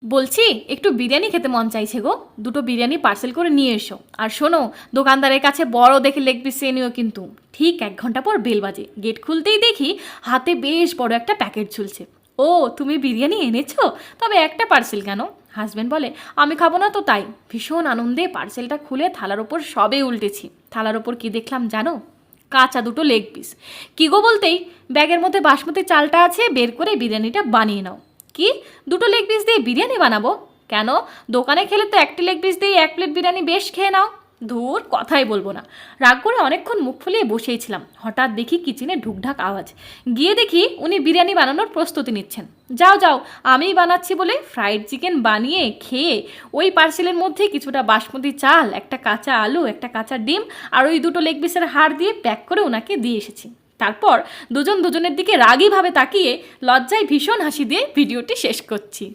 বলছি একটু বিরিয়ানি খেতে মন চাইছে গো, দুটো বিরিয়ানি পার্সেল করে নিয়ে এসো। আর শোনো, দোকানদারের কাছে বড় দেখে লেগ পিস চেয়ে নিও কিন্তু। ঠিক 1 ঘন্টা পর বেল বাজে, গেট খুলতেই দেখি হাতে বেশ বড় একটা প্যাকেট ঝুলছে। ও, তুমি বিরিয়ানি এনেছো? তবে একটা পার্সেল কেন? হাজব্যান্ড বলে আমি খাবো না তো তাই। ভীষণ আনন্দে পার্সেলটা খুলে থালার ওপর সবে উল্টেছি, থালার ওপর কি দেখলাম জানো? কাঁচা দুটো লেগ পিস। কি গো বলতেই ব্যাগের মধ্যে বাসমতি চালটা আছে, বের করে বিরিয়ানিটা বানিয়ে নাও। কি, দুটো লেগ পিস দিয়ে বিরিয়ানি বানাবো? কেন, দোকানে খেলে তো একটি লেগ পিস দিয়ে 1 প্লেট বিরিয়ানি বেশ খেয়ে নাও। ধুর, কথাই বলবো না। রাগ করে অনেকক্ষণ মুখ ফুলিয়ে বসেইছিলাম, হঠাৎ দেখি কিচেনে ঢুকঢাক আওয়াজ। গিয়ে দেখি উনি বিরিয়ানি বানানোর প্রস্তুতি নিচ্ছেন। যাও যাও, আমিই বানাচ্ছি বলে ফ্রাইড চিকেন বানিয়ে খেয়ে ওই পার্সেলের মধ্যে কিছুটা বাসমতি চাল, একটা কাঁচা আলু, একটা কাঁচা ডিম আর ওই দুটো লেগ পিসের হাড় দিয়ে প্যাক করে ওনাকে দিয়ে এসেছি। তারপর দুজন দুজনের দিকে রাগীভাবে তাকিয়ে লজ্জায় ভীষণ হাসি দিয়ে ভিডিওটি শেষ করছি।